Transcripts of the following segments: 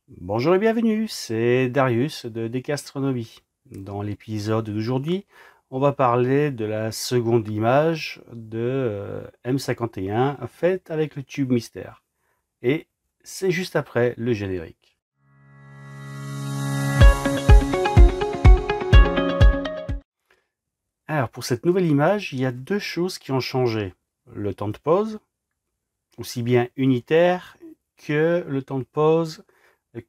Bonjour et bienvenue, c'est Darius de Decastronomie. Dans l'épisode d'aujourd'hui, on va parler de la seconde image de M51 faite avec le tube mystère. Et c'est juste après le générique. Alors pour cette nouvelle image, il y a deux choses qui ont changé. Le temps de pause, aussi bien unitaire que le temps de pause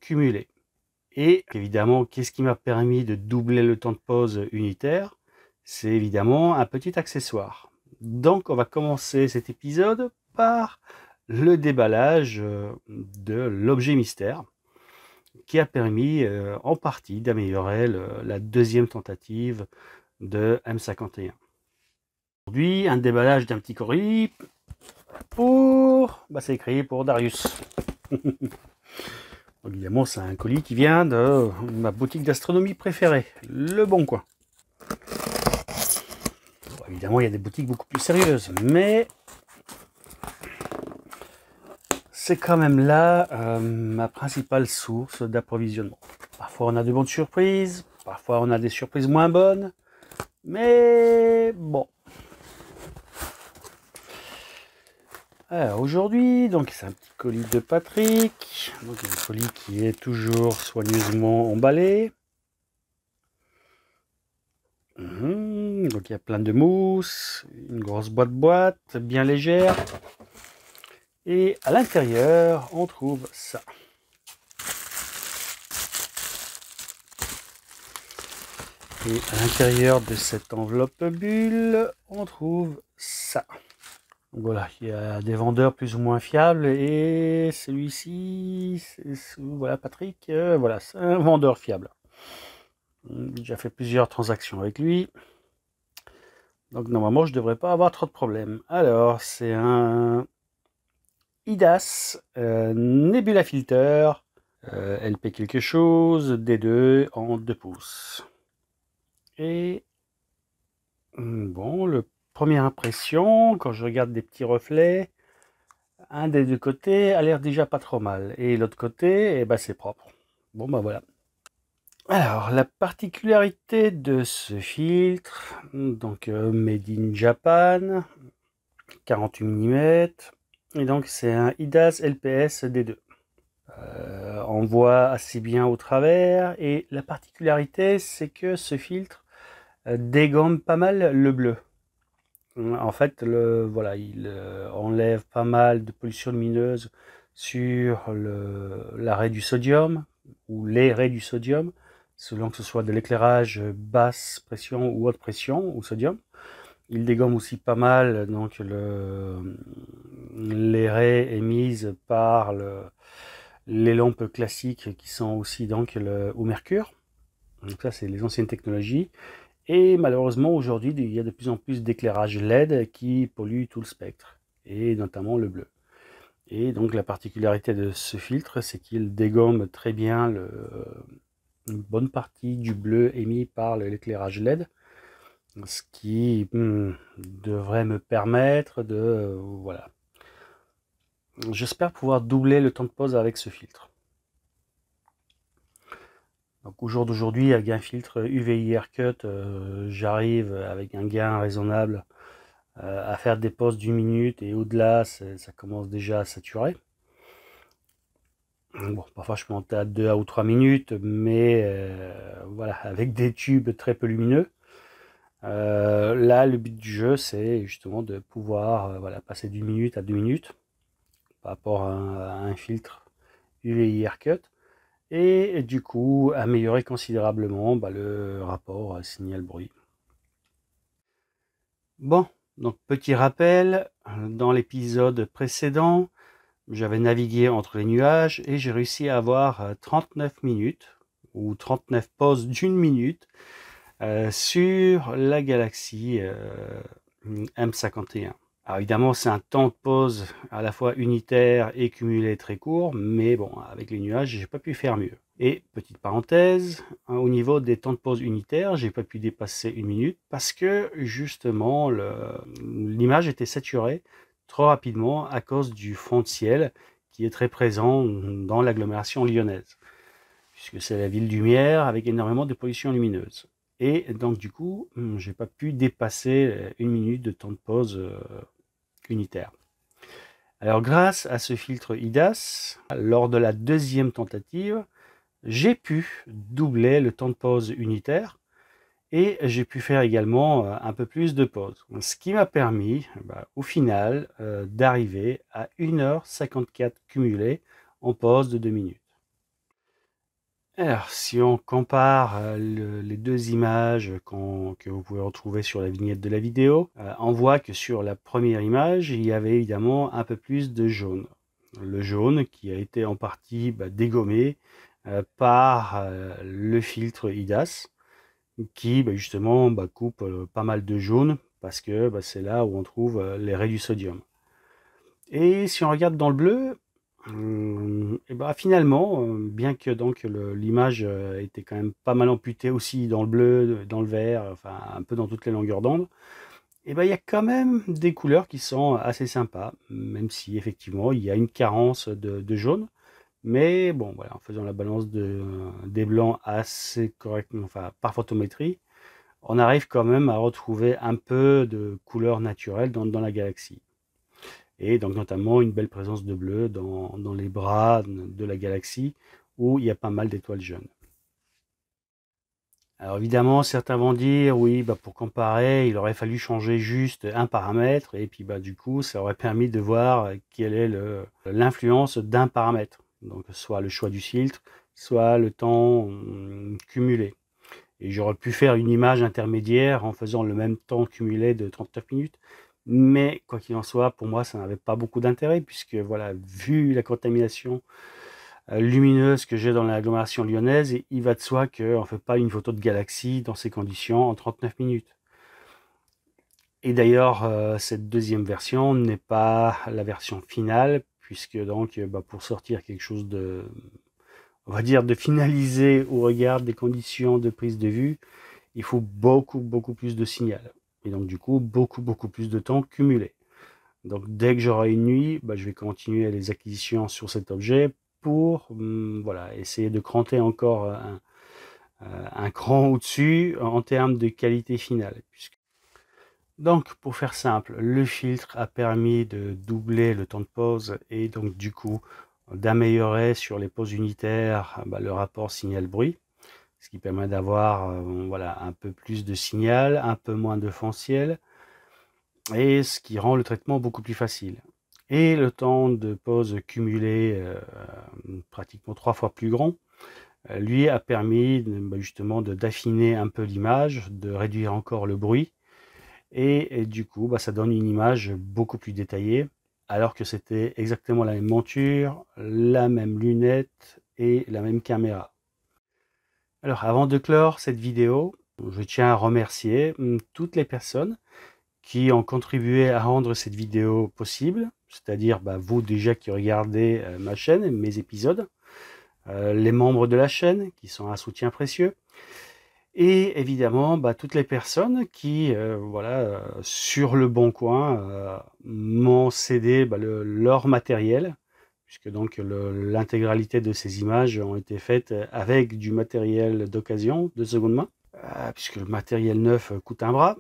cumulé. Et évidemment, qu'est-ce qui m'a permis de doubler le temps de pause unitaire? C'est évidemment un petit accessoire. Donc on va commencer cet épisode par le déballage de l'objet mystère qui a permis en partie d'améliorer la deuxième tentative de M51. Aujourd'hui, un déballage d'un petit colis pour... c'est écrit pour Darius. Évidemment, c'est un colis qui vient de ma boutique d'astronomie préférée, Le Bon Coin. Bon, évidemment, il y a des boutiques beaucoup plus sérieuses, mais c'est quand même là ma principale source d'approvisionnement. Parfois, on a de bonnes surprises, parfois, on a des surprises moins bonnes, mais bon. Alors aujourd'hui, donc c'est un petit colis de Patrick, donc un colis qui est toujours soigneusement emballé. Donc il y a plein de mousse, une grosse boîte bien légère. Et à l'intérieur, on trouve ça. Et à l'intérieur de cette enveloppe bulle, on trouve ça. Donc voilà, il y a des vendeurs plus ou moins fiables et celui-ci, voilà Patrick, voilà, c'est un vendeur fiable. J'ai déjà fait plusieurs transactions avec lui. Donc normalement, je ne devrais pas avoir trop de problèmes. Alors, c'est un IDAS Nebula Filter LP quelque chose, D2 en 2 pouces. Et bon, le première impression, quand je regarde des petits reflets, un des deux côtés a l'air déjà pas trop mal. Et l'autre côté, eh ben, c'est propre. Bon, ben voilà. Alors, la particularité de ce filtre, donc Made in Japan, 48 mm, et donc c'est un IDAS LPS D2. On voit assez bien au travers, et la particularité, c'est que ce filtre dégomme pas mal le bleu. En fait, voilà, il enlève pas mal de pollution lumineuse sur la raie du sodium, ou les raies du sodium, selon que ce soit de l'éclairage basse pression ou haute pression au sodium. Il dégomme aussi pas mal donc les raies émises par les lampes classiques qui sont aussi donc au mercure. Donc ça, c'est les anciennes technologies. Et malheureusement, aujourd'hui, il y a de plus en plus d'éclairage LED qui pollue tout le spectre, et notamment le bleu. Et donc la particularité de ce filtre, c'est qu'il dégomme très bien une bonne partie du bleu émis par l'éclairage LED, ce qui devrait me permettre de... voilà. J'espère pouvoir doubler le temps de pause avec ce filtre. Donc au jour d'aujourd'hui, avec un filtre UVI Haircut, j'arrive avec un gain raisonnable à faire des pauses d'une minute, et au-delà, ça commence déjà à saturer. Bon, parfois je peux monter à 2 ou 3 minutes, mais voilà, avec des tubes très peu lumineux. Là, le but du jeu, c'est justement de pouvoir voilà, passer d'une minute à 2 minutes par rapport à un filtre UVI Haircut, et du coup améliorer considérablement le rapport signal-bruit. Bon, donc petit rappel, dans l'épisode précédent, j'avais navigué entre les nuages et j'ai réussi à avoir 39 minutes, ou 39 pauses d'une minute, sur la galaxie M51. Alors évidemment, c'est un temps de pause à la fois unitaire et cumulé très court, mais bon, avec les nuages, j'ai pas pu faire mieux. Et petite parenthèse, au niveau des temps de pause unitaires, j'ai pas pu dépasser une minute parce que justement l'image était saturée trop rapidement à cause du fond de ciel qui est très présent dans l'agglomération lyonnaise, puisque c'est la ville lumière avec énormément de pollution lumineuse. Et donc du coup, j'ai pas pu dépasser 1 minute de temps de pause unitaire. Alors grâce à ce filtre IDAS, lors de la deuxième tentative, j'ai pu doubler le temps de pause unitaire et j'ai pu faire également un peu plus de pause. Ce qui m'a permis, au final, d'arriver à 1h54 cumulée en pause de 2 minutes. Alors, si on compare les deux images que vous pouvez retrouver sur la vignette de la vidéo, on voit que sur la première image, il y avait évidemment un peu plus de jaune. Le jaune qui a été en partie dégommé par le filtre IDAS, qui justement coupe pas mal de jaune, parce que c'est là où on trouve les raies du sodium. Et si on regarde dans le bleu, et finalement, bien que donc l'image était quand même pas mal amputée aussi dans le bleu, dans le vert, enfin un peu dans toutes les longueurs d'onde, et il y a quand même des couleurs qui sont assez sympas, même si effectivement il y a une carence de jaune. Mais bon, voilà, en faisant la balance des blancs assez correctement, enfin par photométrie, on arrive quand même à retrouver un peu de couleur naturelle dans la galaxie. Et donc notamment une belle présence de bleu dans les bras de la galaxie où il y a pas mal d'étoiles jeunes. Alors évidemment, certains vont dire, oui, pour comparer, il aurait fallu changer juste un paramètre, et puis du coup, ça aurait permis de voir quelle est l'influence d'un paramètre. Donc soit le choix du filtre, soit le temps cumulé. Et j'aurais pu faire une image intermédiaire en faisant le même temps cumulé de 39 minutes. Mais quoi qu'il en soit, pour moi, ça n'avait pas beaucoup d'intérêt, puisque voilà, vu la contamination lumineuse que j'ai dans l'agglomération lyonnaise, il va de soi qu'on ne fait pas une photo de galaxie dans ces conditions en 39 minutes. Et d'ailleurs, cette deuxième version n'est pas la version finale, puisque donc pour sortir quelque chose de, on va dire, de finalisé au regard des conditions de prise de vue, il faut beaucoup plus de signal. Et donc du coup, beaucoup plus de temps cumulé. Donc dès que j'aurai une nuit, je vais continuer les acquisitions sur cet objet pour voilà, essayer de cranter encore un cran au-dessus en termes de qualité finale. Donc pour faire simple, le filtre a permis de doubler le temps de pause et donc du coup d'améliorer sur les pauses unitaires le rapport signal-bruit, ce qui permet d'avoir voilà, un peu plus de signal, un peu moins de fond ciel, et ce qui rend le traitement beaucoup plus facile. Et le temps de pause cumulé, pratiquement 3 fois plus grand, lui a permis justement d'affiner un peu l'image, de réduire encore le bruit, et du coup ça donne une image beaucoup plus détaillée, alors que c'était exactement la même monture, la même lunette et la même caméra. Alors avant de clore cette vidéo, je tiens à remercier toutes les personnes qui ont contribué à rendre cette vidéo possible, c'est-à-dire vous déjà qui regardez ma chaîne, mes épisodes, les membres de la chaîne qui sont un soutien précieux, et évidemment toutes les personnes qui, voilà, sur le bon coin, m'ont cédé leur matériel, puisque donc l'intégralité de ces images ont été faites avec du matériel d'occasion, de seconde main, puisque le matériel neuf coûte un bras.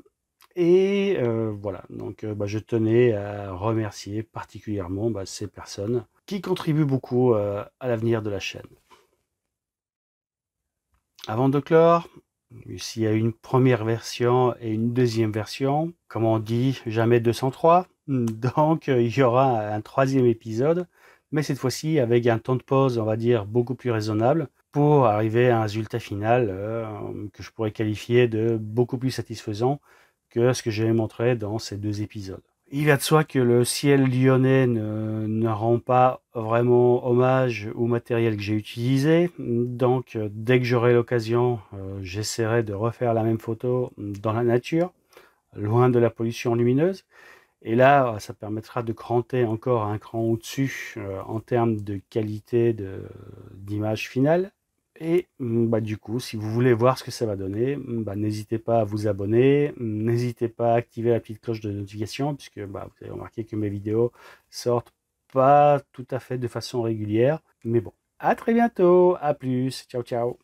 Et voilà, donc je tenais à remercier particulièrement ces personnes qui contribuent beaucoup à l'avenir de la chaîne. Avant de clore, s'il y a une première version et une deuxième version, comme on dit, jamais 203, donc il y aura un troisième épisode, mais cette fois-ci avec un temps de pause, on va dire, beaucoup plus raisonnable, pour arriver à un résultat final que je pourrais qualifier de beaucoup plus satisfaisant que ce que j'ai montré dans ces deux épisodes. Il va de soi que le ciel lyonnais ne rend pas vraiment hommage au matériel que j'ai utilisé, donc dès que j'aurai l'occasion, j'essaierai de refaire la même photo dans la nature, loin de la pollution lumineuse, et là ça permettra de cranter encore un cran au-dessus en termes de qualité d'image finale. Et du coup, si vous voulez voir ce que ça va donner, n'hésitez pas à vous abonner, n'hésitez pas à activer la petite cloche de notification, puisque vous avez remarqué que mes vidéos sortent pas tout à fait de façon régulière. Mais bon, à très bientôt, à plus, ciao ciao.